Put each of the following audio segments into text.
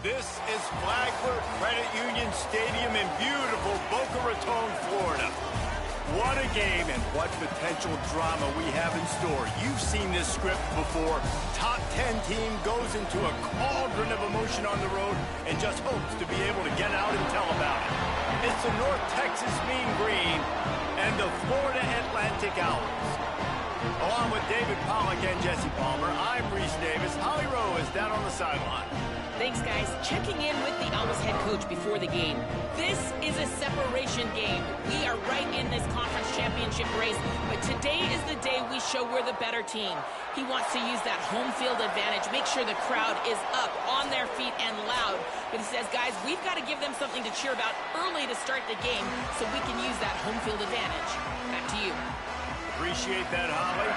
This is Flagler Credit Union Stadium in beautiful Boca Raton, Florida. What a game and what potential drama we have in store. You've seen this script before. Top 10 team goes into a cauldron of emotion on the road and just hopes to be able to get out and tell about it. It's the North Texas Mean Green and the Florida Atlantic Owls. Along with David Pollack and Jesse Palmer, I'm Reese Davis. Holly Rowe is down on the sideline. Thanks, guys. Checking in with the Owls head coach before the game. This is a separation game. We are right in this conference championship race, but today is the day we show we're the better team. He wants to use that home field advantage, make sure the crowd is up, on their feet, and loud. But he says, guys, we've got to give them something to cheer about early to start the game so we can use that home field advantage. Back to you. Appreciate that, Holly.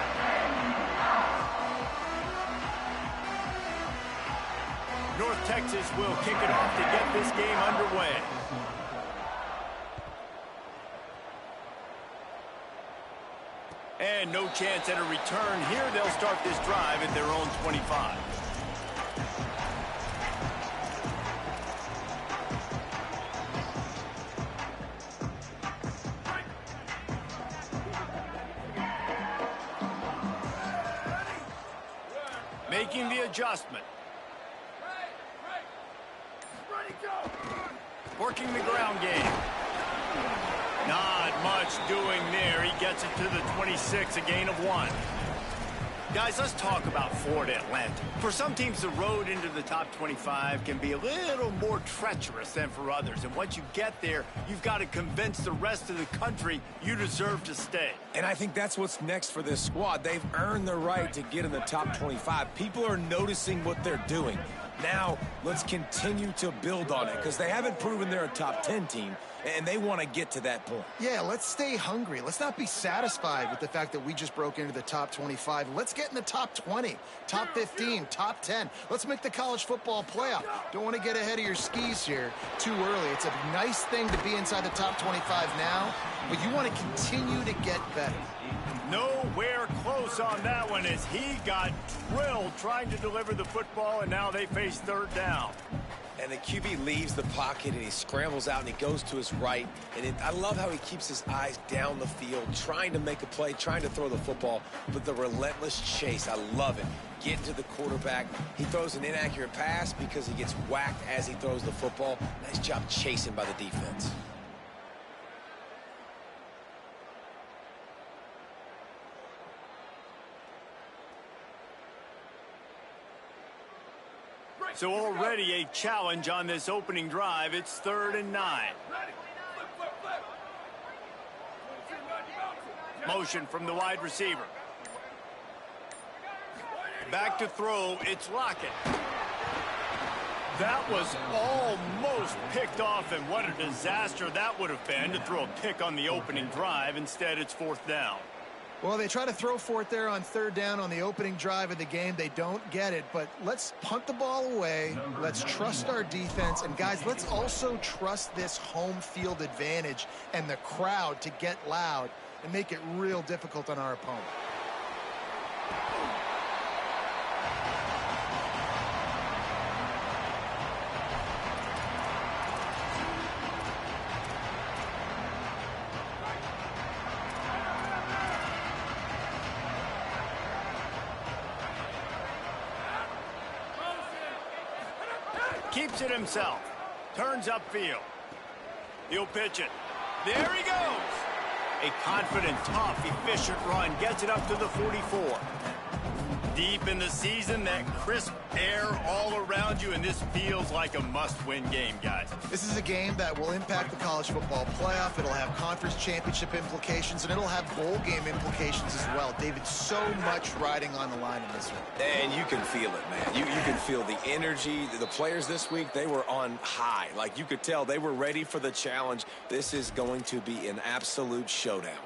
North Texas will kick it off to get this game underway. And no chance at a return here. They'll start this drive at their own 25. Making the adjustment. Working the ground game. Not much doing there. He gets it to the 26, a gain of 1. Guys, let's talk about Florida Atlantic. For some teams, the road into the top 25 can be a little more treacherous than for others. And once you get there, you've got to convince the rest of the country you deserve to stay. And I think that's what's next for this squad. They've earned the right to get in the top 25. People are noticing what they're doing. Now, let's continue to build on it because they haven't proven they're a top 10 team, and they want to get to that point. Yeah, let's stay hungry. Let's not be satisfied with the fact that we just broke into the top 25. Let's get in the top 20, top 15, top 10. Let's make the college football playoff. Don't want to get ahead of your skis here too early. It's a nice thing to be inside the top 25 now, but you want to continue to get better. Nowhere close on that one as he got drilled trying to deliver the football, and now they face third down. And the QB leaves the pocket, and he scrambles out, and he goes to his right. And I love how he keeps his eyes down the field, trying to make a play, trying to throw the football, but the relentless chase, I love it. Getting to the quarterback. He throws an inaccurate pass because he gets whacked as he throws the football. Nice job chasing by the defense. So already a challenge on this opening drive. It's 3rd and 9. Motion from the wide receiver. Back to throw. It's Lockett. That was almost picked off, and what a disaster that would have been to throw a pick on the opening drive. Instead, it's 4th down. Well, they try to throw for it there on 3rd down on the opening drive of the game. They don't get it, but let's punt the ball away. Let's trust our defense. And, guys, let's also trust this home field advantage and the crowd to get loud and make it real difficult on our opponent. Keeps it himself. Turns upfield. He'll pitch it. There he goes. A confident, tough, efficient run. Gets it up to the 44. Deep in the season, that crisp air all around you, and this feels like a must-win game, guys. This is a game that will impact the college football playoff. It'll have conference championship implications, and it'll have bowl game implications as well. David, so much riding on the line in this one. And you can feel it, man. You can feel the energy. The players this week, they were on high. Like, you could tell they were ready for the challenge. This is going to be an absolute showdown.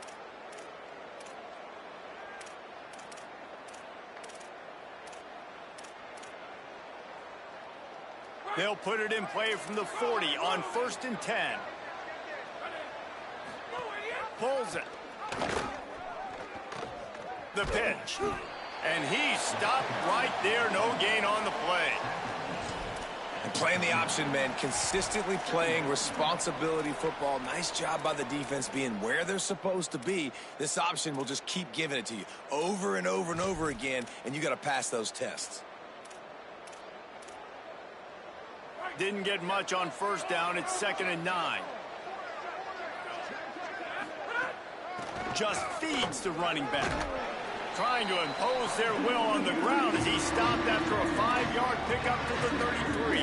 They'll put it in play from the 40 on 1st and 10. Pulls it. The pitch. And he stopped right there. No gain on the play. And playing the option man, consistently playing responsibility football. Nice job by the defense being where they're supposed to be. This option will just keep giving it to you over and over and over again, and you got to pass those tests. Didn't get much on first down. It's 2nd and 9. Just feeds the running back. Trying to impose their will on the ground as he stopped after a 5-yard pickup to the 33.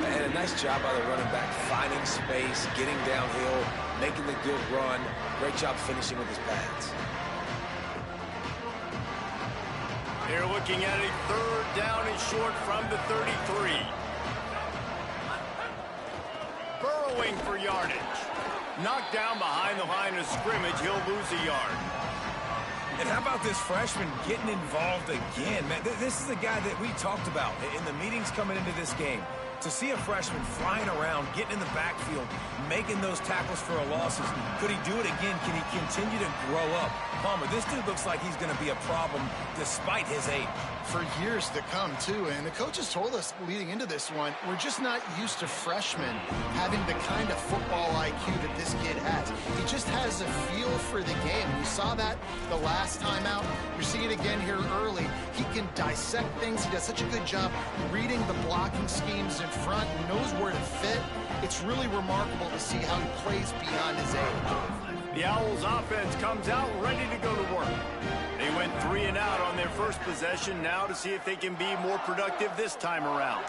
And a nice job by the running back, finding space, getting downhill, making the good run. Great job finishing with his pads. They're looking at a 3rd down and short from the 33. Burrowing for yardage. Knocked down behind the line of scrimmage. He'll lose a yard. And how about this freshman getting involved again? Man, this is a guy that we talked about in the meetings coming into this game. To see a freshman flying around, getting in the backfield, making those tackles for a losses. Could he do it again? Can he continue to grow up? Palmer, this dude looks like he's going to be a problem despite his age. For years to come, too. And the coaches told us leading into this one, we're just not used to freshmen having the kind of football IQ that this kid has. He just has a feel for the game. We saw that the last time out. You're seeing it again here early. He can dissect things. He does such a good job reading the blocking schemes in front, knows where to fit. It's really remarkable to see how he plays beyond his age. The Owls offense comes out ready to go to work. They went 3 and out on their first possession, now to see if they can be more productive this time around.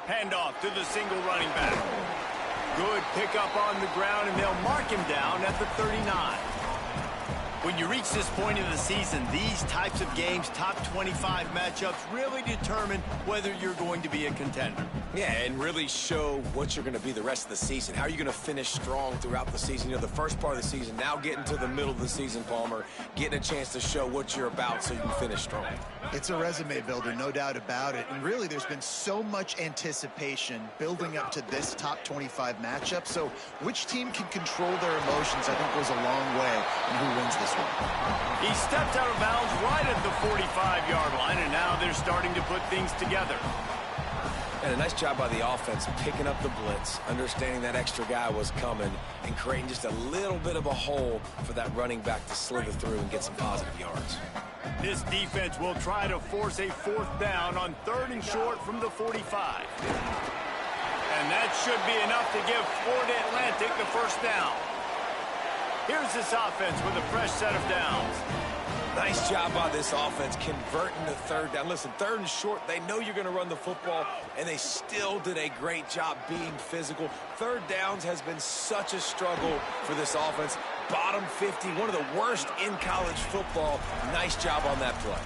Handoff to the single running back. Good pickup on the ground, and they'll mark him down at the 39. When you reach this point in the season, these types of games, top 25 matchups, really determine whether you're going to be a contender. Yeah, and really show what you're going to be the rest of the season. How are you going to finish strong throughout the season? You know, the first part of the season, now getting to the middle of the season, Palmer, getting a chance to show what you're about so you can finish strong. It's a resume builder, no doubt about it. And really, there's been so much anticipation building up to this top 25 matchup. So which team can control their emotions, I think, goes a long way in who wins this one. He stepped out of bounds right at the 45-yard line, and now they're starting to put things together. And a nice job by the offense picking up the blitz, understanding that extra guy was coming, and creating just a little bit of a hole for that running back to slither through and get some positive yards. This defense will try to force a 4th down on 3rd and short from the 45. And that should be enough to give Florida Atlantic the first down. Here's this offense with a fresh set of downs. Nice job by this offense converting the 3rd down. Listen, 3rd and short, they know you're going to run the football, and they still did a great job being physical. 3rd downs has been such a struggle for this offense. Bottom 50, one of the worst in college football. Nice job on that play.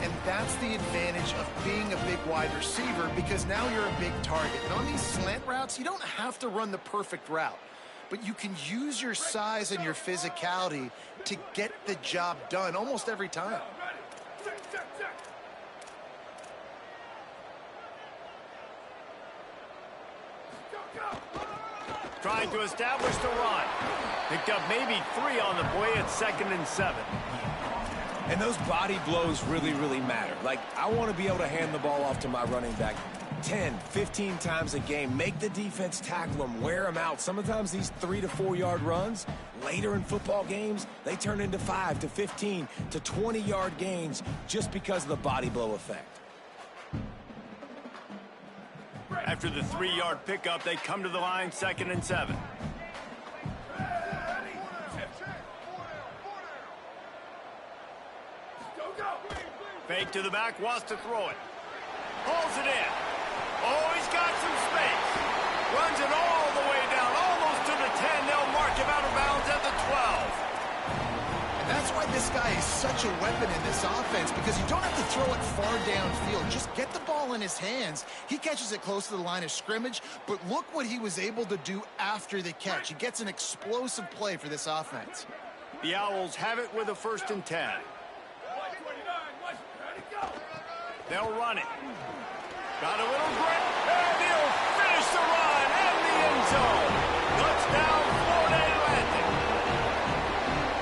And that's the advantage of being a big wide receiver, because now you're a big target. And on these slant routes, you don't have to run the perfect route, but you can use your size and your physicality to get the job done almost every time. Trying to establish the run. Picked up maybe 3 on the play at 2nd and 7. And those body blows really, really matter. Like, I want to be able to hand the ball off to my running back 10, 15 times a game. Make the defense tackle them, wear them out. Sometimes these 3 to 4 yard runs, later in football games, they turn into 5 to 15 to 20 yard gains just because of the body blow effect. After the 3-yard pickup, they come to the line 2nd and 7. Fake to the back, wants to throw it. Pulls it in. Oh, he's got some space. Runs it all the way down, almost to the 10. They'll mark him out of bounds at the 12. And that's why this guy is such a weapon in this offense, because you don't have to throw it far downfield. Just get the ball in his hands. He catches it close to the line of scrimmage, but look what he was able to do after the catch. He gets an explosive play for this offense. The Owls have it with a 1st and 10. They'll run it. Got a little grip, and he'll finish the run in the end zone. Touchdown, Florida Atlantic.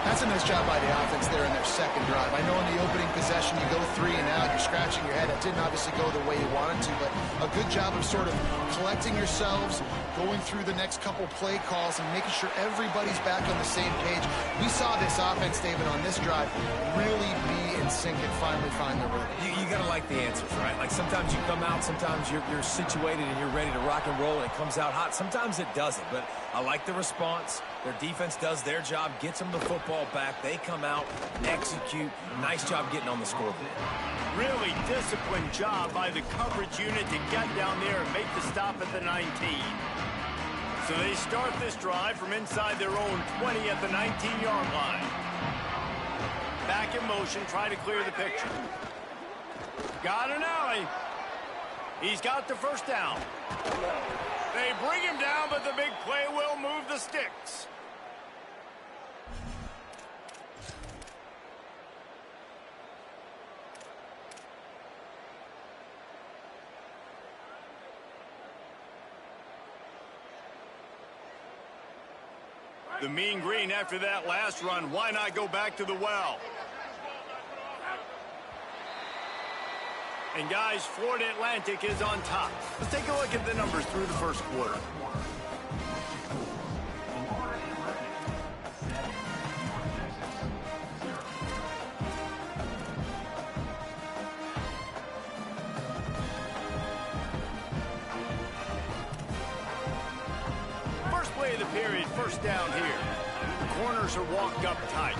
That's an Nice job by the offense there in their second drive. I know in the opening possession you go 3 and out, you're scratching your head. It didn't obviously go the way you wanted to, but a good job of sort of collecting yourselves, going through the next couple play calls and making sure everybody's back on the same page. We saw this offense, David, on this drive really be in sync and finally find the rhythm. You got to like the answers, right? Like sometimes you come out, sometimes you're situated and you're ready to rock and roll and it comes out hot. Sometimes it doesn't, but I like the response. Their defense does their job, gets them the football back. They come out and execute. Nice job getting on the scoreboard. Really disciplined job by the coverage unit to get down there and make the stop at the 19. So they start this drive from inside their own 20 at the 19-yard line. Back in motion, try to clear the picture. Got an alley. He's got the first down. They bring him down, but the big play will move the sticks. The Mean Green after that last run. Why not go back to the well? And guys, Florida Atlantic is on top. Let's take a look at the numbers through the first quarter. First play of the period, first down here. The corners are walked up tight.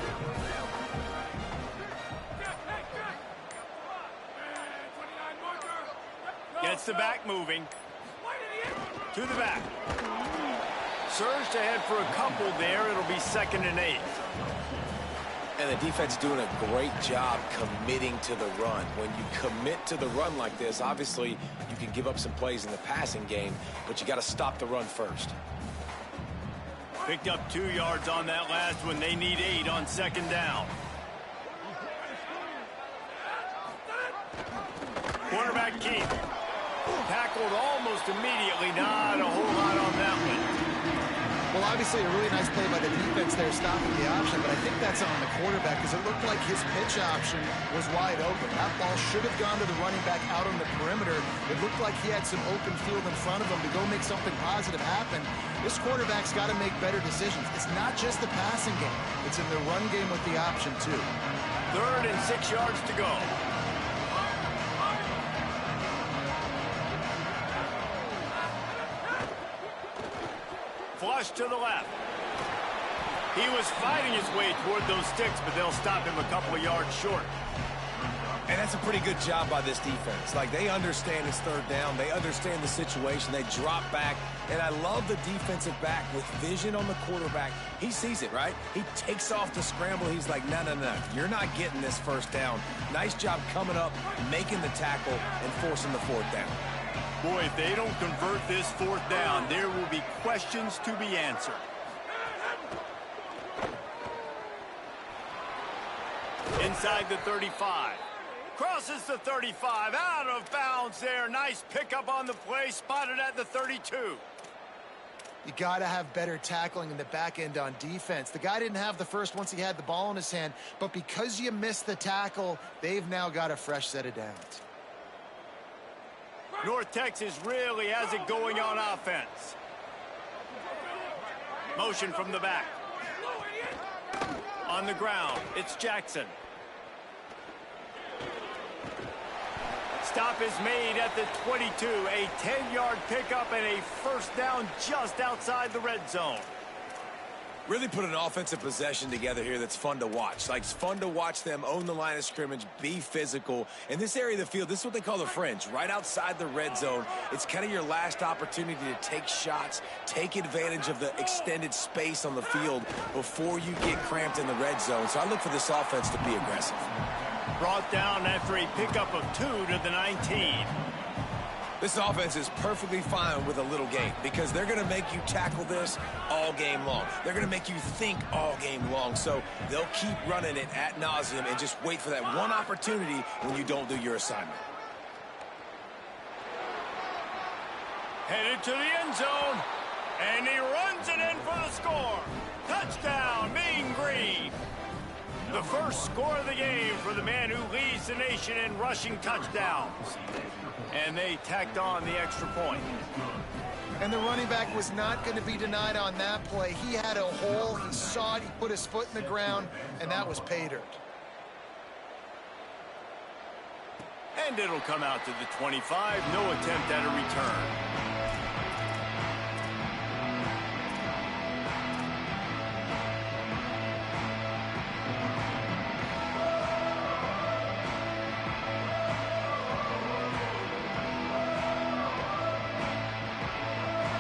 Gets the back moving. To the back. Surged ahead for a couple there. It'll be 2nd and 8. And the defense doing a great job committing to the run. When you commit to the run like this, obviously you can give up some plays in the passing game, but you got to stop the run first. Picked up 2 yards on that last one. They need 8 on 2nd down. Quarterback Keith. Tackled almost immediately. Not a whole lot on that one. Well, obviously a really nice play by the defense there stopping the option, but I think that's on the quarterback because it looked like his pitch option was wide open. That ball should have gone to the running back out on the perimeter. It looked like he had some open field in front of him to go make something positive happen. This quarterback's got to make better decisions. It's not just the passing game. It's in the run game with the option, too. 3rd and 6 yards to go. Flush to the left. He was fighting his way toward those sticks, but they'll stop him a couple of yards short. And that's a pretty good job by this defense. Like, they understand it's 3rd down. They understand the situation. They drop back. And I love the defensive back with vision on the quarterback. He sees it, right? He takes off the scramble. He's like, no, no, no. You're not getting this 1st down. Nice job coming up, making the tackle, and forcing the 4th down. Boy, if they don't convert this 4th down, there will be questions to be answered. Inside the 35. Crosses the 35. Out of bounds there. Nice pickup on the play. Spotted at the 32. You got to have better tackling in the back end on defense. The guy didn't have the first once he had the ball in his hand, but because you missed the tackle, they've now got a fresh set of downs. North Texas really has it going on offense. Motion from the back. On the ground, it's Jackson. Stop is made at the 22. A 10-yard pickup and a 1st down just outside the red zone. Really put an offensive possession together here that's fun to watch. Like, it's fun to watch them own the line of scrimmage, be physical. In this area of the field, this is what they call the fringe, right outside the red zone. It's kind of your last opportunity to take shots, take advantage of the extended space on the field before you get cramped in the red zone. So I look for this offense to be aggressive. Brought down after a pickup of 2 to the 19. This offense is perfectly fine with a little game because they're going to make you tackle this all game long. They're going to make you think all game long. So they'll keep running it ad nauseum and just wait for that one opportunity when you don't do your assignment. Headed to the end zone, and he runs it in for the score. Touchdown, Mean Green. The first score of the game for the man who leads the nation in rushing touchdowns. And they tacked on the extra point. And the running back was not going to be denied on that play. He had a hole, he saw it, he put his foot in the ground, and that was pay dirt. And it'll come out to the 25, no attempt at a return.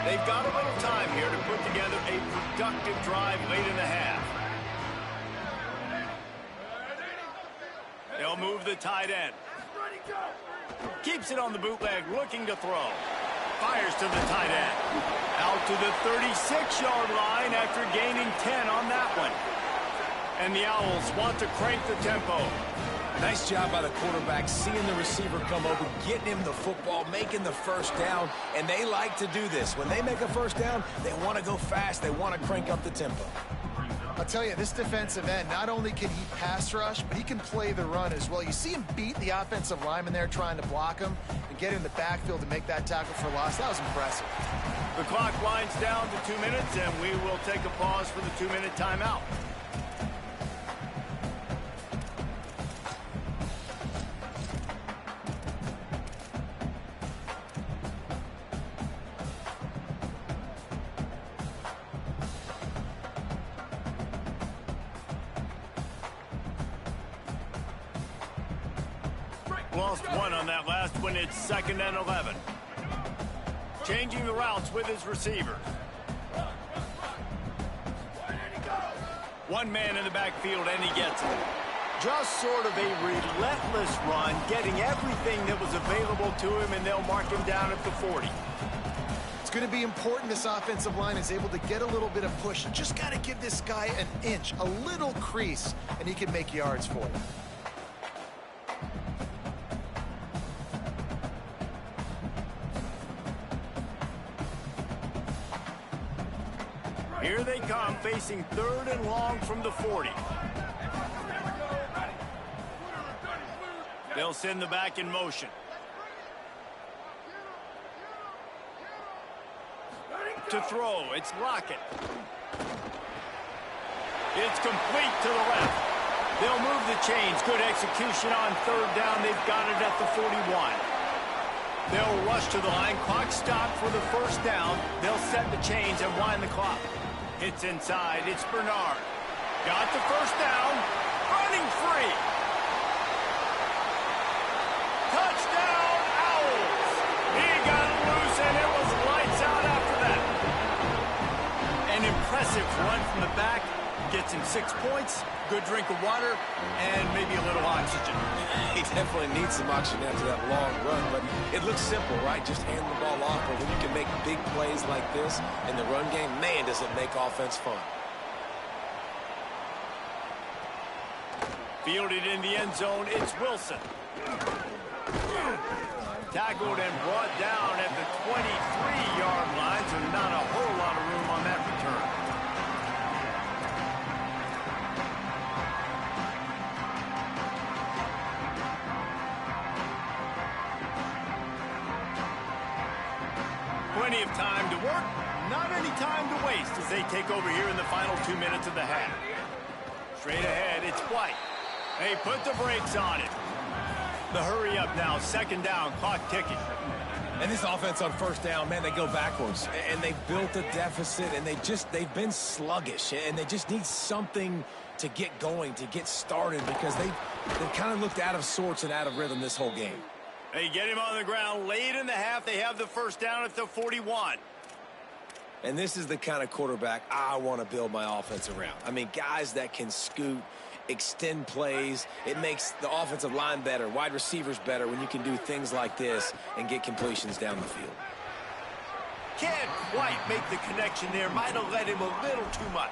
They've got a little time here to put together a productive drive late in the half. They'll move the tight end. Keeps it on the bootleg, looking to throw. Fires to the tight end. Out to the 36-yard line after gaining 10 on that one. And the Owls want to crank the tempo. Nice job by the quarterback, seeing the receiver come over, getting him the football, making the first down, and they like to do this. When they make a first down, they want to go fast. They want to crank up the tempo. I'll tell you, this defensive end, not only can he pass rush, but he can play the run as well. You see him beat the offensive lineman there trying to block him and get in the backfield to make that tackle for loss. That was impressive. The clock winds down to 2 minutes, and we will take a pause for the 2-minute timeout. Lost one on that last one. It's 2nd and 11. Changing the routes with his receivers. One man in the backfield, and he gets it. Just sort of a relentless run, getting everything that was available to him, and they'll mark him down at the 40. It's going to be important this offensive line is able to get a little bit of push. You just got to give this guy an inch, a little crease, and he can make yards for you. Here they come, facing 3rd and long from the 40. They'll send the back in motion. To throw, it's Lockett. It's complete to the left. They'll move the chains. Good execution on 3rd down. They've got it at the 41. They'll rush to the line. Clock stopped for the first down. They'll set the chains and wind the clock. It's inside. It's Bernard. Got the first down. Running free. Touchdown, Owls. He got it loose, and it was lights out after that. An impressive run from the back. Gets him 6 points, good drink of water, and maybe a little oxygen. He definitely needs some oxygen after that long run, but it looks simple, right? Just hand the ball off, but when you can make big plays like this in the run game, man, does it make offense fun. Fielded in the end zone, it's Wilson. Tackled and brought down at the 23-yard line, so not a whole lot of room on that return. Plenty of time to work, not any time to waste as they take over here in the final 2 minutes of the half. Straight ahead, it's White. They put the brakes on it. The hurry up now, 2nd down, clock ticking. And this offense on 1st down, man, they go backwards. And they've built a deficit, and they've been sluggish. And they just need something to get going, to get started, because they've kind of looked out of sorts and out of rhythm this whole game. They get him on the ground late in the half. They have the first down at the 41. And this is the kind of quarterback I want to build my offense around. I mean, guys that can scoot, extend plays. It makes the offensive line better, wide receivers better when you can do things like this and get completions down the field. Can't quite make the connection there. Might have led him a little too much.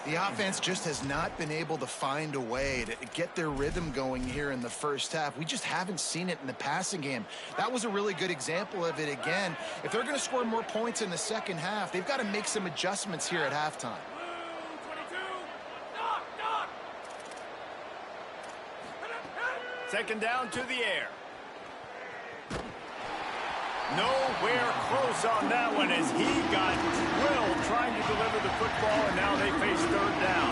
The offense just has not been able to find a way to get their rhythm going here in the first half. We just haven't seen it in the passing game. That was a really good example of it again. If they're going to score more points in the second half, they've got to make some adjustments here at halftime. Second down to the air. Nowhere close on that one as he got drilled trying to deliver the football, and now they face third down.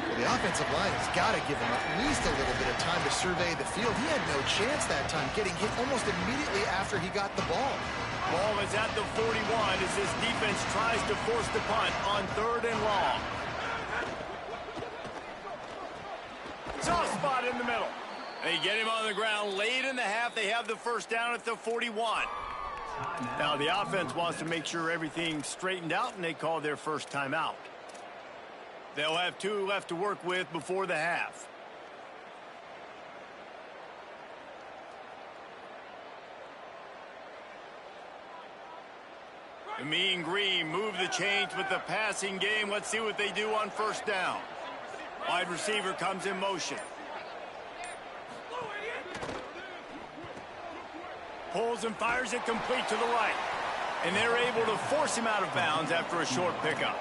Well, the offensive line has got to give him at least a little bit of time to survey the field. He had no chance that time, getting hit almost immediately after he got the ball. Ball is at the 41 as this defense tries to force the punt on third and long. Soft spot in the middle. They get him on the ground late in the half. They have the first down at the 41. Now the offense wants to make sure everything's straightened out, and they call their first timeout. They'll have 2 left to work with before the half. The Mean Green move the chains with the passing game. Let's see what they do on first down. Wide receiver comes in motion. Pulls and fires it complete to the right. And they're able to force him out of bounds after a short pickup.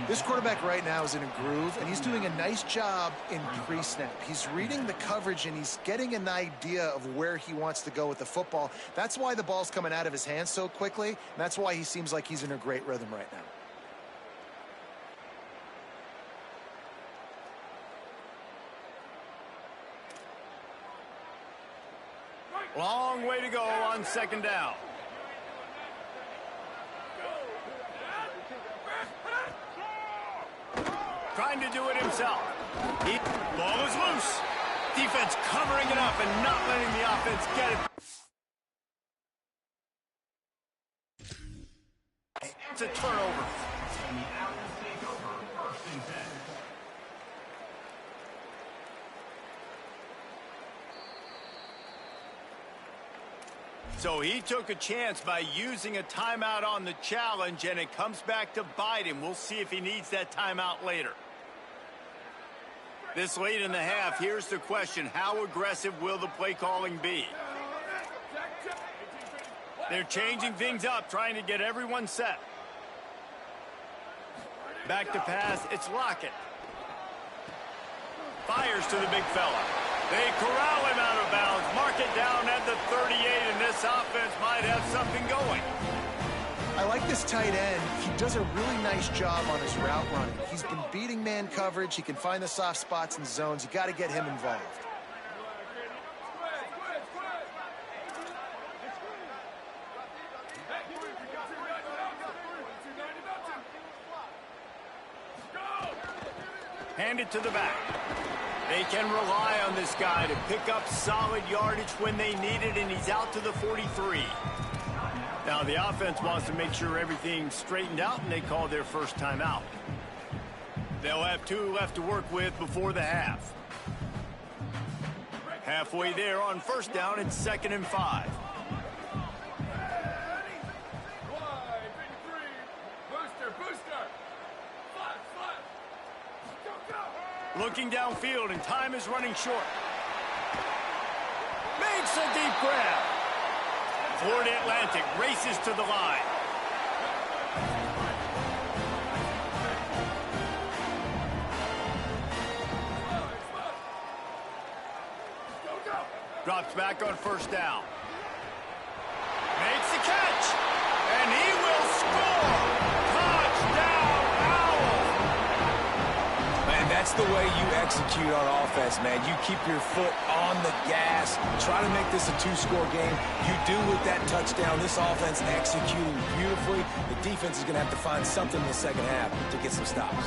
This quarterback right now is in a groove, and he's doing a nice job in pre-snap. He's reading the coverage, and he's getting an idea of where he wants to go with the football. That's why the ball's coming out of his hands so quickly, and that's why he seems like he's in a great rhythm right now. Long way to go on second down. Trying to do it himself. Ball is loose. Defense covering it up and not letting the offense get it. It's a turnover. So he took a chance by using a timeout on the challenge, and it comes back to bite him. We'll see if he needs that timeout later. This late in the half, here's the question. How aggressive will the play calling be? They're changing things up, trying to get everyone set. Back to pass, it's Lockett. Fires to the big fella. They corral him out of bounds, mark it down at the 38, and this offense might have something going. I like this tight end. He does a really nice job on his route running. He's been beating man coverage. He can find the soft spots and zones. You got to get him involved. Hand it to the back. They can rely on this guy to pick up solid yardage when they need it, and he's out to the 43. Now the offense wants to make sure everything's straightened out, and they call their first timeout. They'll have 2 left to work with before the half. Halfway there on first down, it's 2nd and 5. Looking downfield, and time is running short. Makes a deep grab. Florida Atlantic races to the line. Drops back on first down. Makes the catch, and he will score. Touchdown, Owls. Man, that's the way you execute on offense, man. You keep your foot on the gas, try to make this a 2-score game. You do with that touchdown. This offense executing beautifully. The defense is going to have to find something in the second half to get some stops.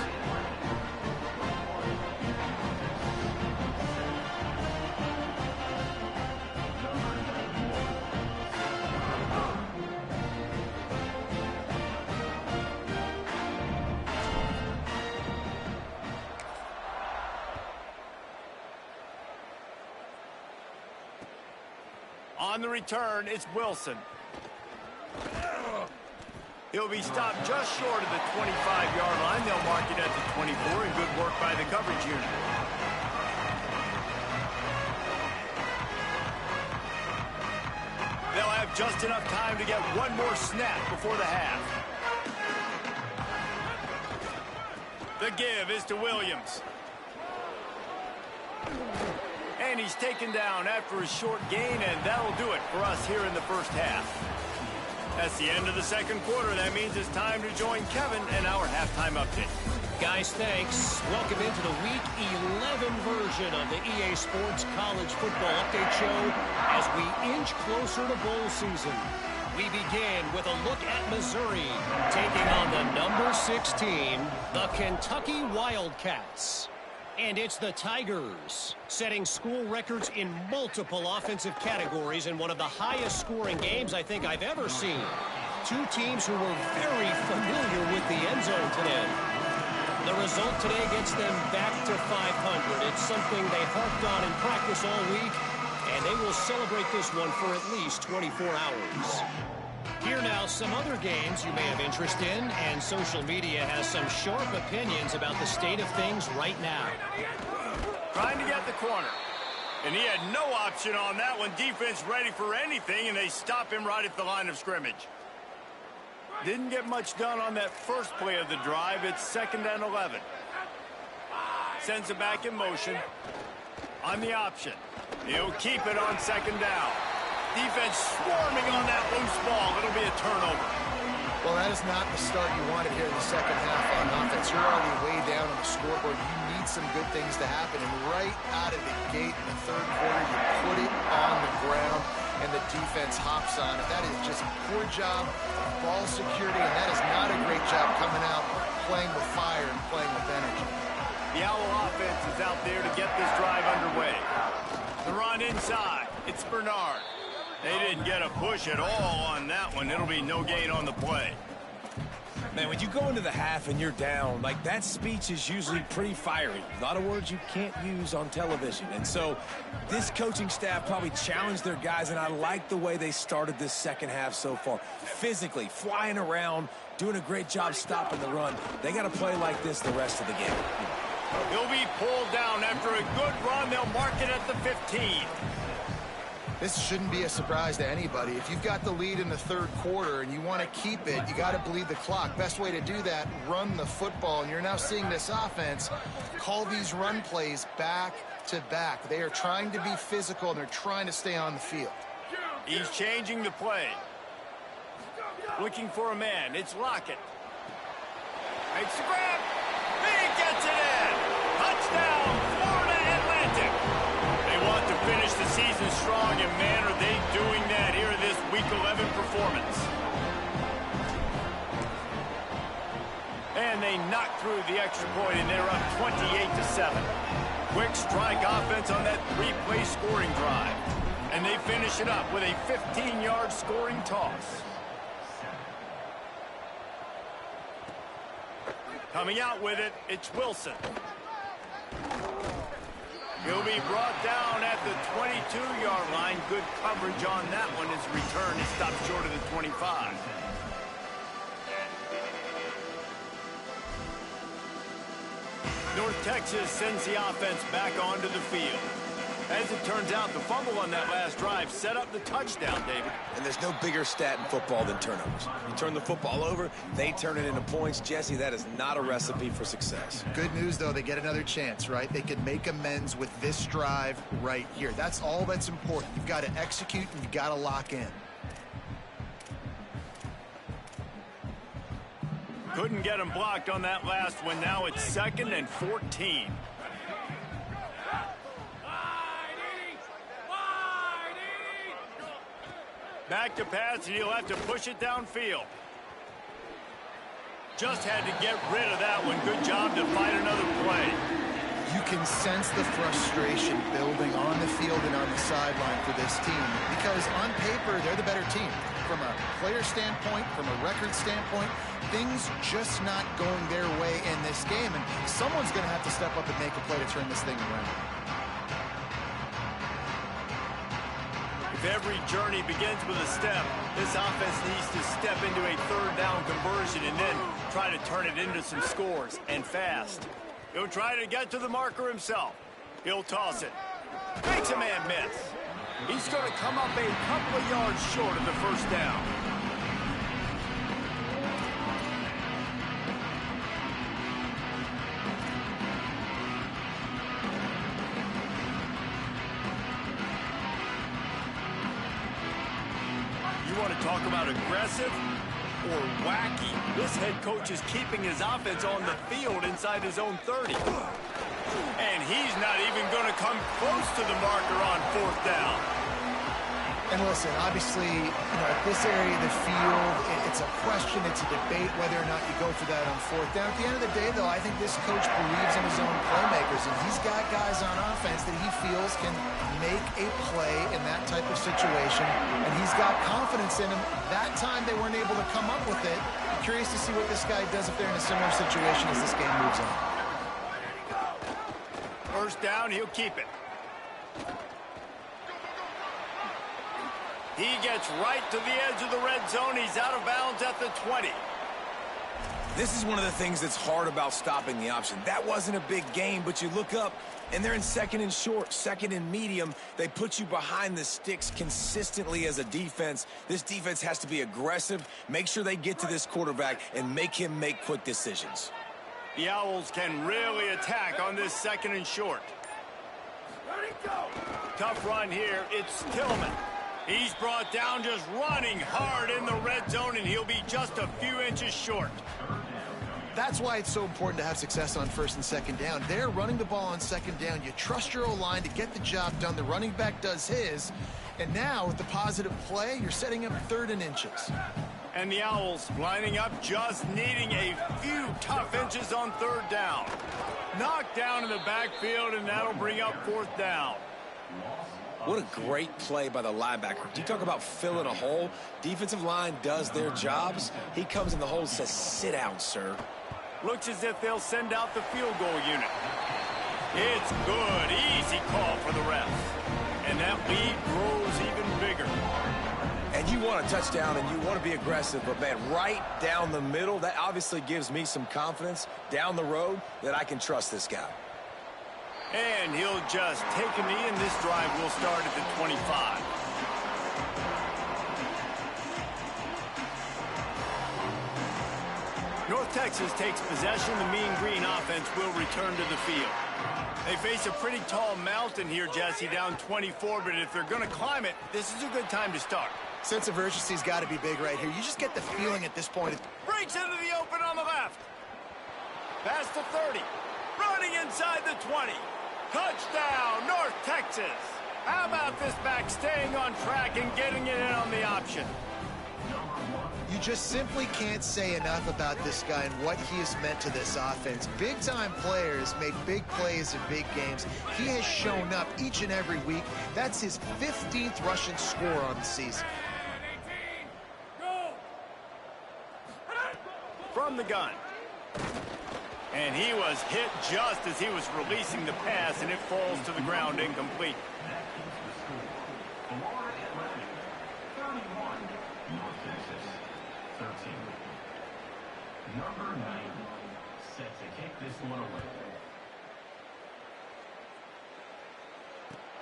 On the return, it's Wilson. He'll be stopped just short of the 25-yard line. They'll mark it at the 24, and good work by the coverage unit. They'll have just enough time to get one more snap before the half. The give is to Williams. And he's taken down after a short gain, and that'll do it for us here in the first half. That's the end of the second quarter. That means it's time to join Kevin and our halftime update. Guys, thanks. Welcome into the Week 11 version of the EA Sports College Football Update Show as we inch closer to bowl season. We begin with a look at Missouri taking on the number 16, the Kentucky Wildcats. And it's the Tigers, setting school records in multiple offensive categories in one of the highest scoring games I think I've ever seen. Two teams who were very familiar with the end zone today. The result today gets them back to 500. It's something they harped on in practice all week, and they will celebrate this one for at least 24 hours. Here now, some other games you may have interest in, and social media has some sharp opinions about the state of things right now. Trying to get the corner. And he had no option on that one. Defense ready for anything, and they stop him right at the line of scrimmage. Didn't get much done on that first play of the drive. It's 2nd and 11. Sends it back in motion. On the option. He'll keep it on 2nd down. Defense swarming on that loose ball. It'll be a turnover. Well, that is not the start you wanted here in the second half on offense. You're already way down on the scoreboard. You need some good things to happen. And right out of the gate in the third quarter, you put it on the ground, and the defense hops on it. That is just a poor job of ball security, and that is not a great job coming out, playing with fire and playing with energy. The Owl offense is out there to get this drive underway. The run inside. It's Bernard. They didn't get a push at all on that one. It'll be no gain on the play. Man, when you go into the half and you're down, like, that speech is usually pretty fiery. A lot of words you can't use on television. And so this coaching staff probably challenged their guys, and I like the way they started this second half so far. Physically, flying around, doing a great job stopping the run. They got to play like this the rest of the game. He'll be pulled down after a good run. They'll mark it at the 15. This shouldn't be a surprise to anybody. If you've got the lead in the third quarter and you want to keep it, you got to bleed the clock. Best way to do that, run the football. And you're now seeing this offense call these run plays back to back. They are trying to be physical, and they're trying to stay on the field. He's changing the play. Looking for a man. It's Lockett. Makes the grab. He gets it in. Touchdown, Florida Atlantic. They want to finish the season strong, and man, are they doing that here in this Week 11 performance. And they knock through the extra point, and they're up 28-7. Quick strike offense on that three-play scoring drive. And they finish it up with a 15-yard scoring toss. Coming out with it, it's Wilson. He'll be brought down at the 22-yard line. Good coverage on that one. His return is stopped short of the 25. North Texas sends the offense back onto the field. As it turns out, the fumble on that last drive set up the touchdown, David. And there's no bigger stat in football than turnovers. You turn the football over, they turn it into points. Jesse, that is not a recipe for success. Good news, though, they get another chance, right? They can make amends with this drive right here. That's all that's important. You've got to execute, and you've got to lock in. Couldn't get him blocked on that last one. Now it's 2nd and 14. Back to pass, and he'll have to push it downfield. Just had to get rid of that one. Good job to fight another play. You can sense the frustration building on the field and on the sideline for this team, because on paper, they're the better team. From a player standpoint, from a record standpoint, things just not going their way in this game, and someone's going to have to step up and make a play to turn this thing around. If every journey begins with a step, this offense needs to step into a third down conversion and then try to turn it into some scores, and fast. He'll try to get to the marker himself. He'll toss it. Makes a man miss. He's going to come up a couple of yards short of the first down. Talk about aggressive or wacky. This head coach is keeping his offense on the field inside his own 30. And he's not even going to come close to the marker on 4th down. And listen, obviously, at this area of the field, it's a question, it's a debate whether or not you go for that on 4th down. At the end of the day, though, I think this coach believes in his own playmakers, and he's got guys on offense that he feels can make a play in that type of situation, and he's got confidence in them. That time they weren't able to come up with it. I'm curious to see what this guy does if they're in a similar situation as this game moves on. 1st down, he'll keep it. He gets right to the edge of the red zone. He's out of bounds at the 20. This is one of the things that's hard about stopping the option. That wasn't a big gain, but you look up, and they're in 2nd and short, 2nd and medium. They put you behind the sticks consistently as a defense. This defense has to be aggressive, make sure they get to this quarterback, and make him make quick decisions. The Owls can really attack on this 2nd and short. Tough run here. It's Tillman. He's brought down just running hard in the red zone, and he'll be just a few inches short. That's why it's so important to have success on 1st and 2nd down. They're running the ball on 2nd down. You trust your O-line to get the job done. The running back does his. And now, with the positive play, you're setting up 3rd and inches. And the Owls lining up, just needing a few tough inches on 3rd down. Knocked down in the backfield, and that'll bring up 4th down. What a great play by the linebacker. Do you talk about filling a hole? Defensive line does their jobs. He comes in the hole and says, sit down, sir. Looks as if they'll send out the field goal unit. It's good. Easy call for the ref. And that lead grows even bigger. And you want a touchdown and you want to be aggressive, but, man, right down the middle, that obviously gives me some confidence down the road that I can trust this guy. And he'll just take a knee, and this drive will start at the 25. North Texas takes possession. The Mean Green offense will return to the field. They face a pretty tall mountain here, Jesse, down 24, but if they're going to climb it, this is a good time to start. Sense of urgency's got to be big right here. You just get the feeling at this point. Breaks into the open on the left. Past the 30. Running inside the 20. Touchdown, North Texas. How about this back staying on track and getting it in on the option? You just simply can't say enough about this guy and what he has meant to this offense. Big-time players make big plays in big games. He has shown up each and every week. That's his 15th rushing score on the season. From the gun. And he was hit just as he was releasing the pass, and it falls to the ground incomplete. Number 9 set to kick this one away.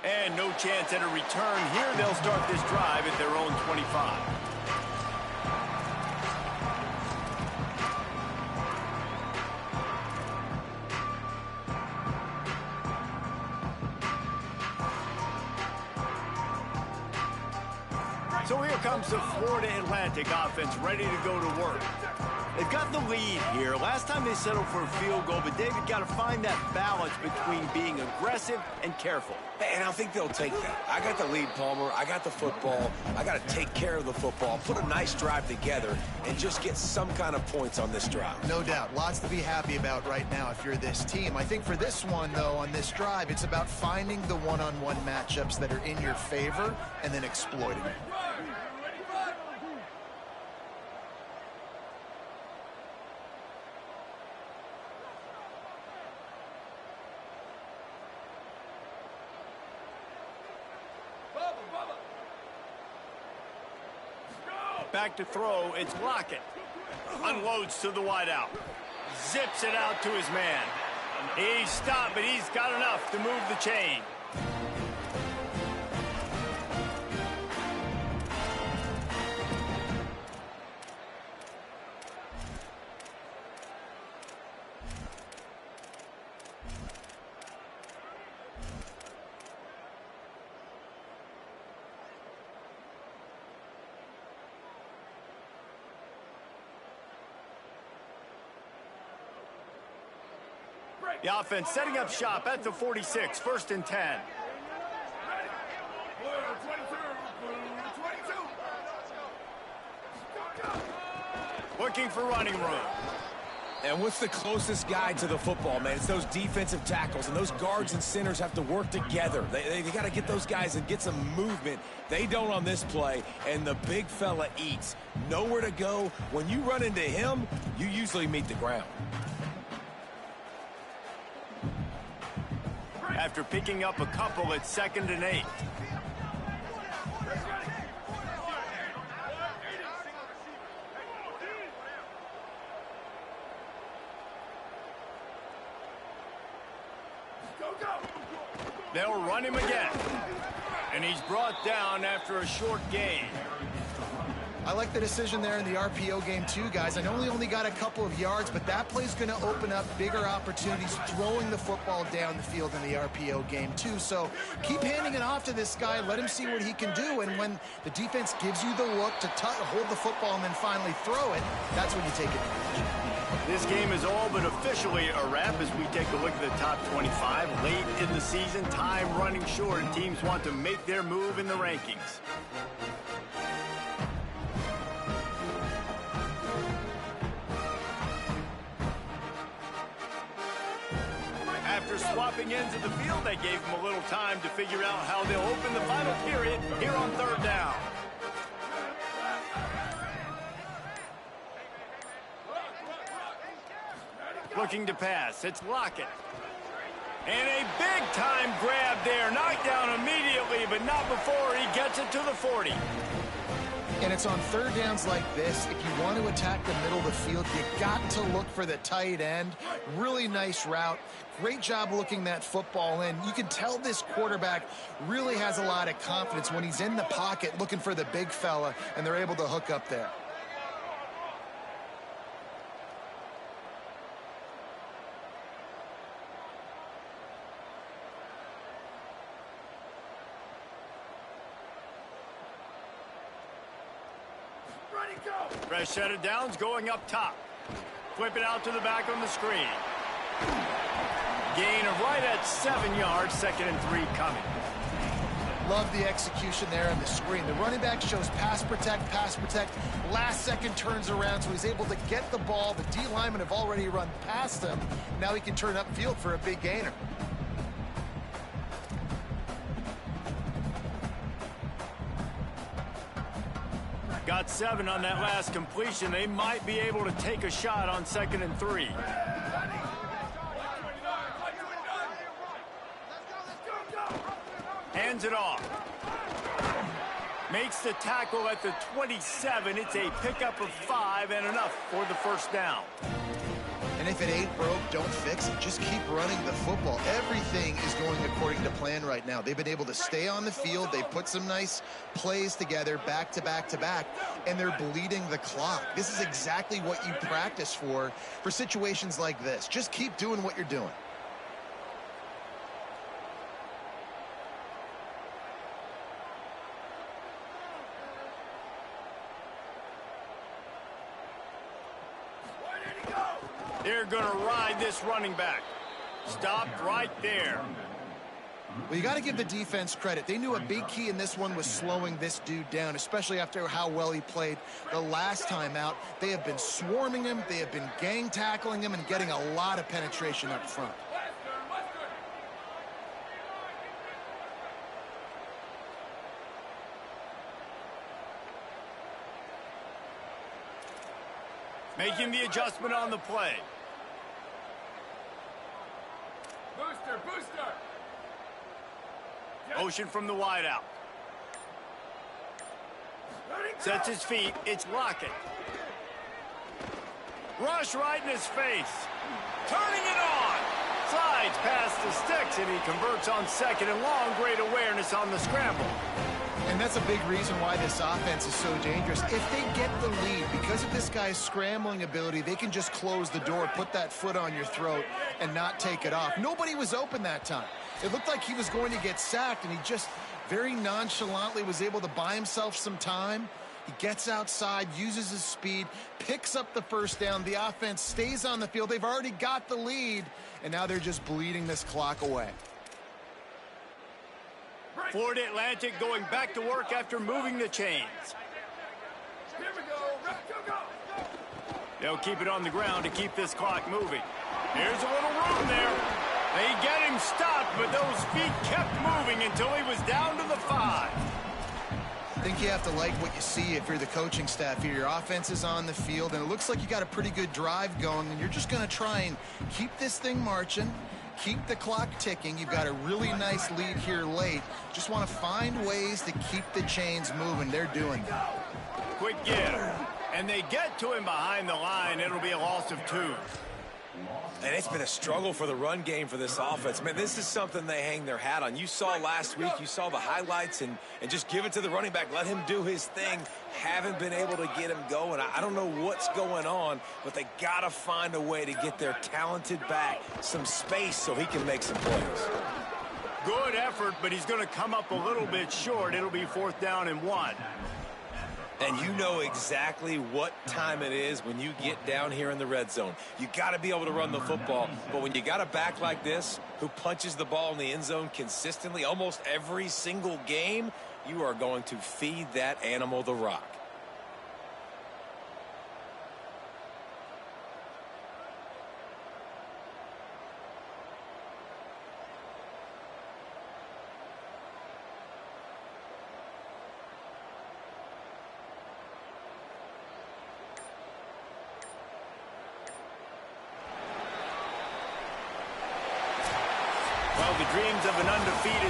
And no chance at a return here. They'll start this drive at their own 25. So here comes the Florida Atlantic offense ready to go to work. They've got the lead here. Last time they settled for a field goal, but David got to find that balance between being aggressive and careful. And I think they'll take that. I got the lead, Palmer. I got the football. I got to take care of the football, put a nice drive together, and just get some kind of points on this drive. No doubt. Lots to be happy about right now if you're this team. I think for this one, though, on this drive, it's about finding the one-on-one matchups that are in your favor and then exploiting it. Back to throw, it's Lockett. Unloads to the wideout. Zips it out to his man. He's stopped, but he's got enough to move the chain. The offense setting up shop at the 46, 1st and 10. Looking for running room. And what's the closest guy to the football, man? It's those defensive tackles, and those guards and centers have to work together. They got to get those guys and get some movement. They don't on this play, and the big fella eats. Nowhere to go. When you run into him, you usually meet the ground. After picking up a couple at 2nd and 8. They'll run him again. And he's brought down after a short gain. I like the decision there in the RPO game too, guys. I know he only got a couple of yards, but that play's going to open up bigger opportunities throwing the football down the field in the RPO game too. So keep handing it off to this guy. Let him see what he can do. And when the defense gives you the look to hold the football and then finally throw it, that's when you take advantage. This game is all but officially a wrap as we take a look at the top 25. Late in the season, time running short, and teams want to make their move in the rankings. After swapping ends of the field, they gave them a little time to figure out how they'll open the final period here on 3rd down. Looking to pass. It's Lockett. And a big-time grab there. Knocked down immediately, but not before he gets it to the 40. And it's on 3rd downs like this. If you want to attack the middle of the field, you got to look for the tight end. Really nice route. Great job looking that football in. You can tell this quarterback really has a lot of confidence when he's in the pocket looking for the big fella, and they're able to hook up there. Fresh set of downs going up top. Flip it out to the back on the screen. Gain of right at 7 yards, 2nd and 3 coming. Love the execution there on the screen. The running back shows pass protect, last second turns around, so he's able to get the ball. The D linemen have already run past him. Now he can turn upfield for a big gainer. Got 7 on that last completion. They might be able to take a shot on 2nd and 3. Hands it off. Makes the tackle at the 27. It's a pickup of 5 and enough for the 1st down. And if it ain't broke, don't fix it. Just keep running the football. Everything is going according to plan right now. They've been able to stay on the field. They've put some nice plays together back to back to back, and they're bleeding the clock. This is exactly what you practice for situations like this. Just keep doing what you're doing. They're going to ride this running back. Stopped right there. Well, you got to give the defense credit. They knew a big key in this one was slowing this dude down, especially after how well he played the last time out. They have been swarming him. They have been gang tackling him and getting a lot of penetration up front. Making the adjustment on the play. Booster. Motion from the wideout. Sets his feet. It's Lockett. Rush right in his face. Turning it on. Slides past the sticks, and he converts on 2nd and long. Great awareness on the scramble. And that's a big reason why this offense is so dangerous. If they get the lead, because of this guy's scrambling ability, they can just close the door, put that foot on your throat, and not take it off. Nobody was open that time. It looked like he was going to get sacked, and he just very nonchalantly was able to buy himself some time. He gets outside, uses his speed, picks up the first down. The offense stays on the field. They've already got the lead, and now they're just bleeding this clock away. Florida Atlantic going back to work after moving the chains. Here we go. Go. They'll keep it on the ground to keep this clock moving. Here's a little room there. They get him stopped, but those feet kept moving until he was down to the 5. I think you have to like what you see if you're the coaching staff here. Your offense is on the field, and it looks like you got a pretty good drive going, and you're just going to try and keep this thing marching, keep the clock ticking. You've got a really nice lead here late. Just want to find ways to keep the chains moving. They're doing that. Quick give. And they get to him behind the line. It'll be a loss of 2. And it's been a struggle for the run game for this offense. Man, this is something they hang their hat on. You saw last week, you saw the highlights, and just give it to the running back. Let him do his thing. Haven't been able to get him going. I don't know what's going on, but they got to find a way to get their talented back some space so he can make some plays. Good effort, but he's going to come up a little bit short. It'll be 4th down and 1. And you know exactly what time it is when you get down here in the red zone. You got to be able to run the football. But when you got a back like this who punches the ball in the end zone consistently almost every single game, you are going to feed that animal the rock. Well, the dreams of an undefeated